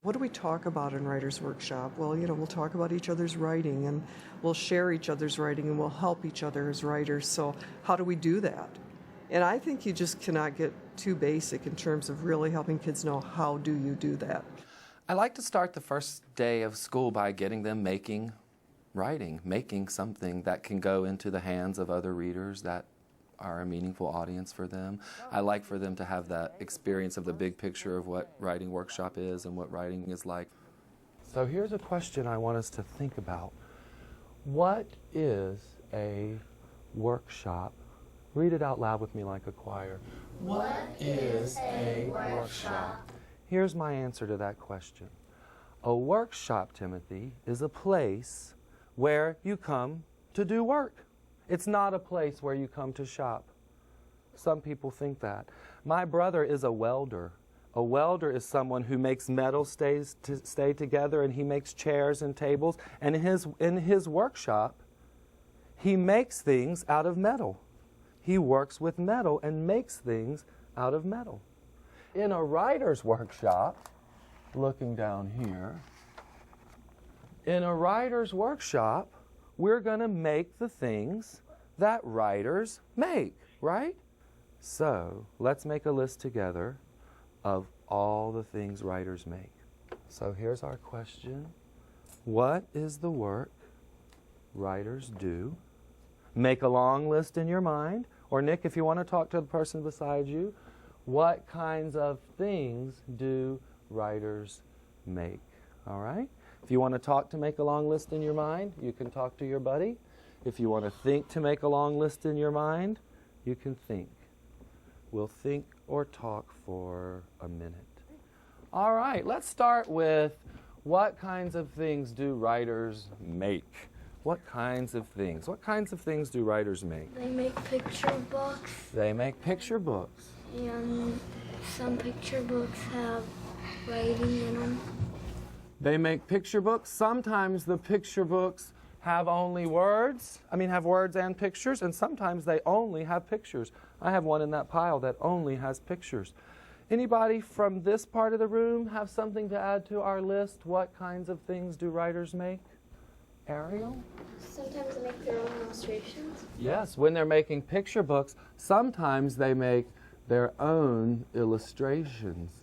What do we talk about in Writer's Workshop? Well, we'll talk about each other's writing, and we'll share each other's writing, and we'll help each other as writers. So how do we do that? And I think you just cannot get too basic in terms of really helping kids know how do you do that. I like to start the first day of school by getting them writing, making something that can go into the hands of other readers that are a meaningful audience for them. I like for them to have that experience of the big picture of what writing workshop is and what writing is like. So here's a question I want us to think about. What is a workshop? Read it out loud with me like a choir. What is a workshop? Here's my answer to that question. A workshop, Timothy, is a place where you come to do work. It's not a place where you come to shop. Some people think that. My brother is a welder. A welder is someone who makes metal stay together, and he makes chairs and tables. And in his workshop, he makes things out of metal. He works with metal and makes things out of metal. In a writer's workshop, looking down here, in a writer's workshop, we're going to make the things that writers make, right? So let's make a list together of all the things writers make. So here's our question. What is the work writers do? Make a long list in your mind. Or Nick, if you want to talk to the person beside you, what kinds of things do writers make? All right? If you want to talk to make a long list in your mind, you can talk to your buddy. If you want to think to make a long list in your mind, you can think. We'll think or talk for a minute. All right, let's start with what kinds of things do writers make? What kinds of things? What kinds of things do writers make? They make picture books. They make picture books. And some picture books have writing in them. They make picture books. Sometimes the picture books have only words. Have words and pictures, and sometimes they only have pictures. I have one in that pile that only has pictures. Anybody from this part of the room have something to add to our list? What kinds of things do writers make? Ariel? Sometimes they make their own illustrations. Yes, when they're making picture books, sometimes they make their own illustrations.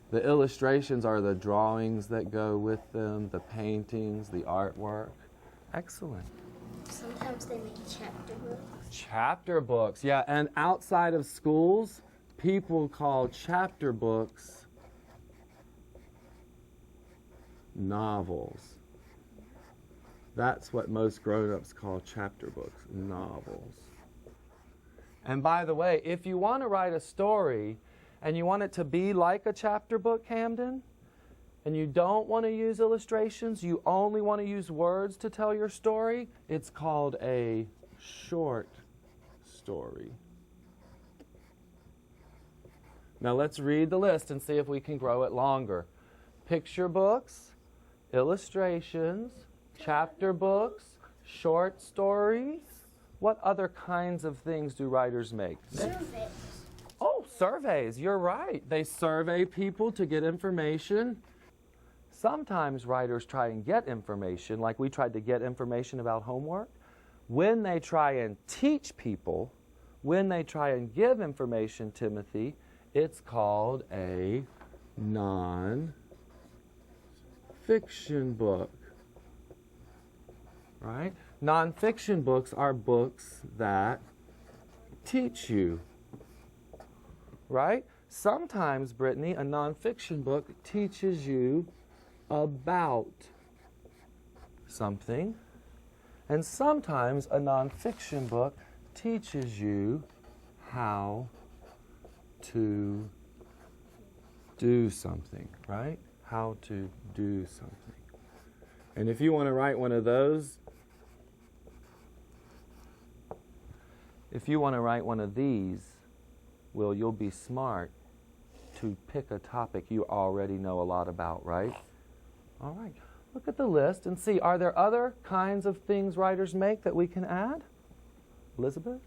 The illustrations are the drawings that go with them, the paintings, the artwork. Excellent. Sometimes they make chapter books. Chapter books, yeah. And outside of schools, people call chapter books novels. That's what most grown-ups call chapter books, novels. And by the way, if you want to write a story and you want it to be like a chapter book, Camden, and you don't want to use illustrations, you only want to use words to tell your story, it's called a short story. Now let's read the list and see if we can grow it longer. Picture books, illustrations, chapter books, short stories. What other kinds of things do writers make? Surveys. Oh, surveys, you're right. They survey people to get information. Sometimes writers try and get information, like we tried to get information about homework. When they try and teach people, when they try and give information, Timothy, it's called a non-fiction book. Right? Non-fiction books are books that teach you. Right? Sometimes, Brittany, a non-fiction book teaches you about something. And sometimes a non-fiction book teaches you how to do something, right? How to do something. And if you want to write one of those, if you want to write one of these, well, you'll be smart to pick a topic you already know a lot about, right? All right. Look at the list and see, are there other kinds of things writers make that we can add? Elizabeth?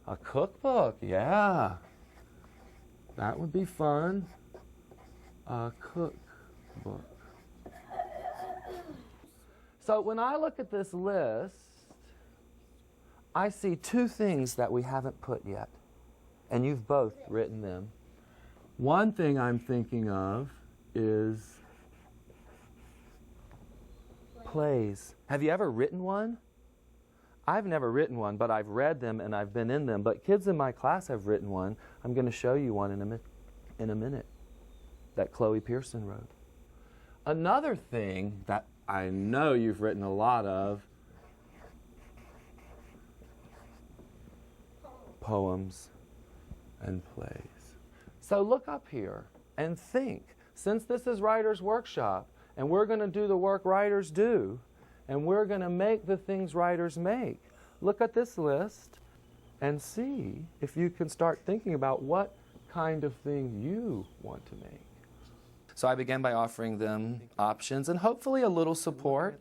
A cookbook, yeah. That would be fun. A cookbook. So when I look at this list, I see two things that we haven't put yet, and you've both written them. One thing I'm thinking of is plays. Have you ever written one? I've never written one, but I've read them and I've been in them. But kids in my class have written one. I'm going to show you one in a minute that Chloe Pearson wrote. Another thing that I know you've written a lot of, poems and plays. So look up here and think. Since this is Writer's Workshop, and we're going to do the work writers do, and we're going to make the things writers make, look at this list and see if you can start thinking about what kind of thing you want to make. So I began by offering them options and hopefully a little support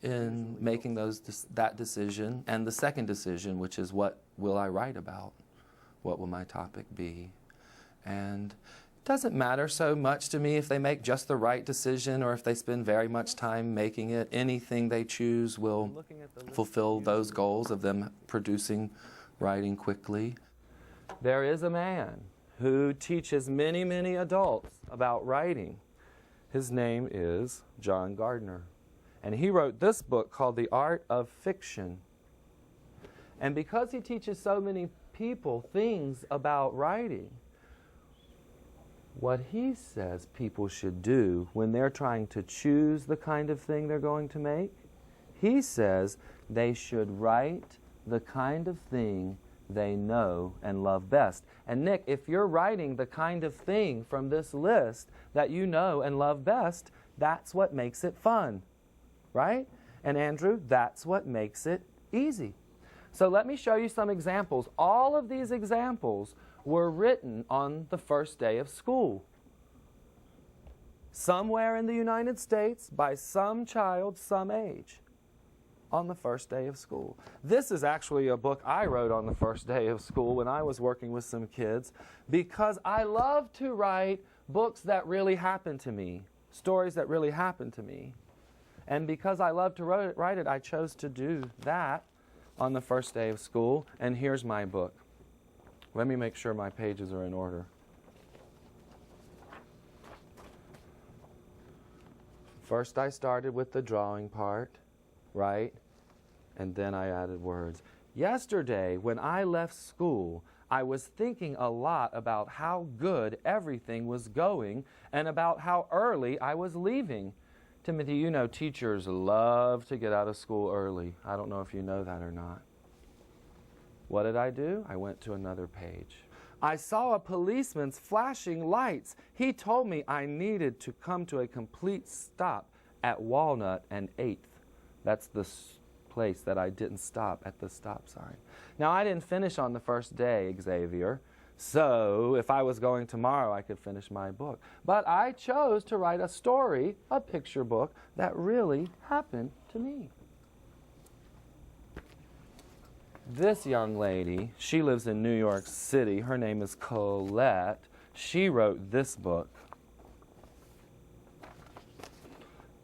in making that decision. And the second decision, which is what will I write about? What will my topic be? And it doesn't matter so much to me if they make just the right decision or if they spend very much time making it. Anything they choose will fulfill those goals of them producing writing quickly. There is a man who teaches many, many adults about writing. His name is John Gardner. And he wrote this book called The Art of Fiction. And because he teaches so many people things about writing, what he says people should do when they're trying to choose the kind of thing they're going to make, he says they should write the kind of thing they know and love best. And Nick, if you're writing the kind of thing from this list that you know and love best, that's what makes it fun, right? And Andrew, that's what makes it easy. So let me show you some examples. All of these examples were written on the first day of school. Somewhere in the United States by some child, some age, on the first day of school. This is actually a book I wrote on the first day of school when I was working with some kids, because I love to write books that really happen to me, stories that really happen to me. And because I love to write it, I chose to do that on the first day of school. And here's my book. Let me make sure my pages are in order. First I started with the drawing part, right? And then I added words. Yesterday, when I left school, I was thinking a lot about how good everything was going and about how early I was leaving. Timothy, you know teachers love to get out of school early. I don't know if you know that or not. What did I do? I went to another page. I saw a policeman's flashing lights. He told me I needed to come to a complete stop at Walnut and 8th. That's the place that I didn't stop at the stop sign. Now, I didn't finish on the first day, Xavier, so if I was going tomorrow, I could finish my book. But I chose to write a story, a picture book, that really happened to me. This young lady, she lives in New York City. Her name is Colette. She wrote this book,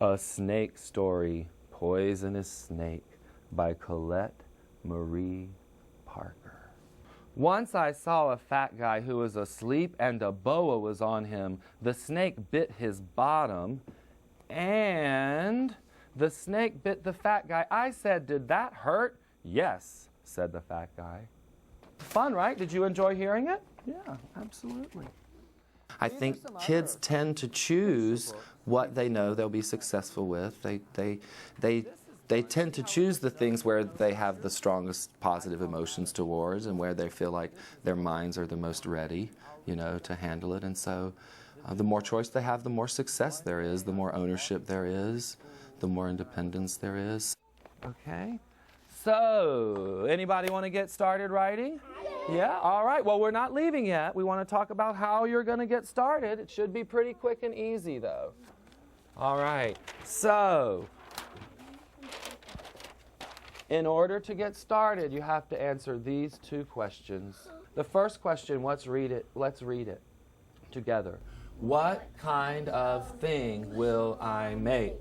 A Snake Story, Poisonous Snake, by Colette Marie Parker. Once I saw a fat guy who was asleep and a boa was on him. The snake bit his bottom and the snake bit the fat guy. I said, "Did that hurt?" "Yes," said the fat guy. Fun, right? Did you enjoy hearing it? Yeah, absolutely. I think kids tend to choose what they know they'll be successful with. They tend to choose the things where they have the strongest positive emotions towards and where they feel like their minds are the most ready, you know, to handle it. And so the more choice they have, the more success there is, the more ownership there is, the more independence there is. Okay. So, anybody want to get started writing? Yeah? All right. Well, we're not leaving yet. We want to talk about how you're going to get started. It should be pretty quick and easy, though. All right. So, in order to get started, you have to answer these two questions. The first question, let's read it together. What kind of thing will I make?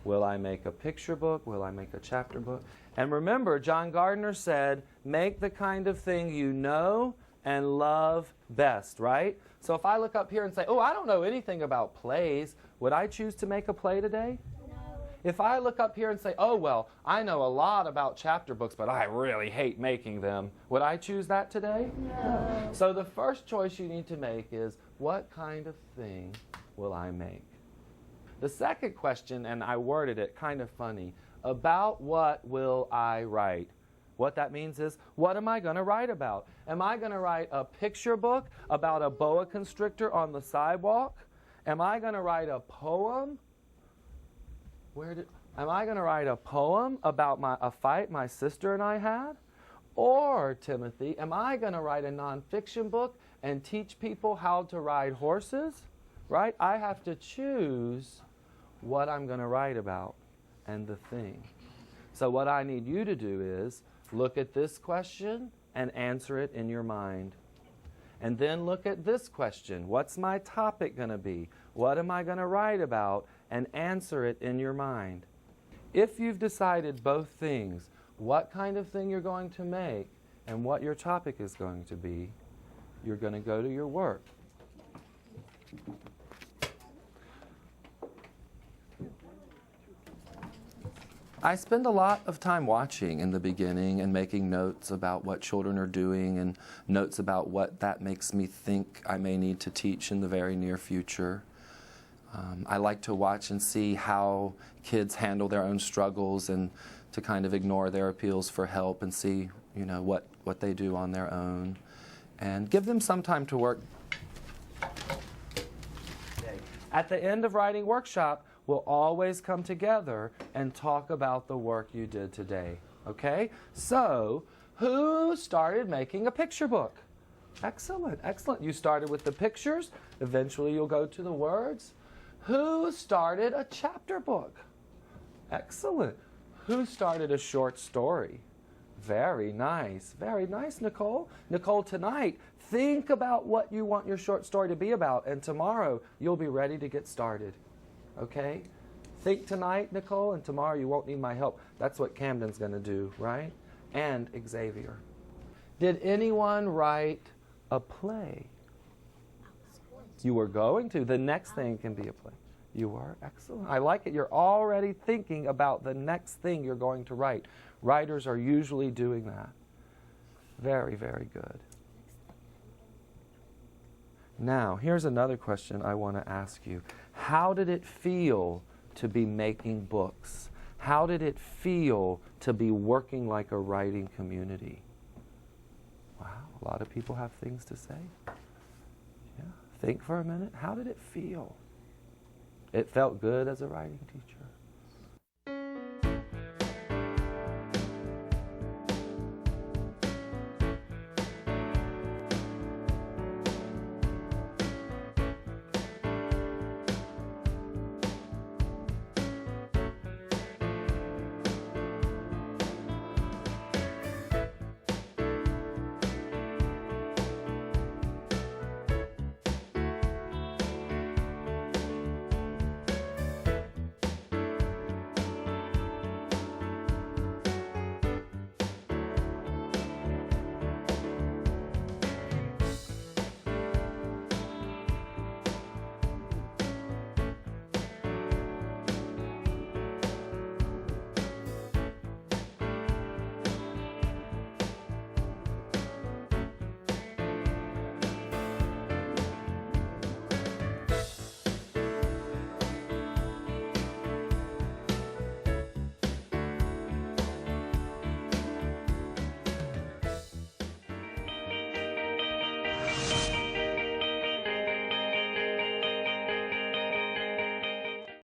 Will I make a picture book? Will I make a chapter book? And remember, John Gardner said, make the kind of thing you know and love best, right? So if I look up here and say, oh, I don't know anything about plays, would I choose to make a play today? No. If I look up here and say, oh, well, I know a lot about chapter books, but I really hate making them, would I choose that today? No. So the first choice you need to make is, what kind of thing will I make? The second question, and I worded it kind of funny, about what will I write? What that means is, what am I going to write about? Am I going to write a picture book about a boa constrictor on the sidewalk? Am I going to write a poem? Am I going to write a poem about a fight my sister and I had? Or, Timothy, am I going to write a nonfiction book and teach people how to ride horses? Right? I have to choose what I'm going to write about and the thing. So what I need you to do is look at this question and answer it in your mind. And then look at this question. What's my topic going to be? What am I going to write about? And answer it in your mind. If you've decided both things, what kind of thing you're going to make and what your topic is going to be, you're going to go to your work. I spend a lot of time watching in the beginning and making notes about what children are doing and notes about what that makes me think I may need to teach in the very near future. I like to watch and see how kids handle their own struggles and to kind of ignore their appeals for help and see, what they do on their own and give them some time to work. At the end of writing workshop, we'll always come together and talk about the work you did today. Okay? So, who started making a picture book? Excellent, excellent. You started with the pictures. Eventually you'll go to the words. Who started a chapter book? Excellent. Who started a short story? Very nice, Nicole. Nicole, tonight, think about what you want your short story to be about, and tomorrow you'll be ready to get started. Okay? Think tonight, Nicole, and tomorrow you won't need my help. That's what Camden's going to do, right? And Xavier. Did anyone write a play? You were going to. The next thing can be a play. You are excellent. I like it. You're already thinking about the next thing you're going to write. Writers are usually doing that. Very, very good. Now, here's another question I want to ask you. How did it feel to be making books? How did it feel to be working like a writing community? Wow, a lot of people have things to say. Yeah, think for a minute. How did it feel? It felt good as a writing teacher.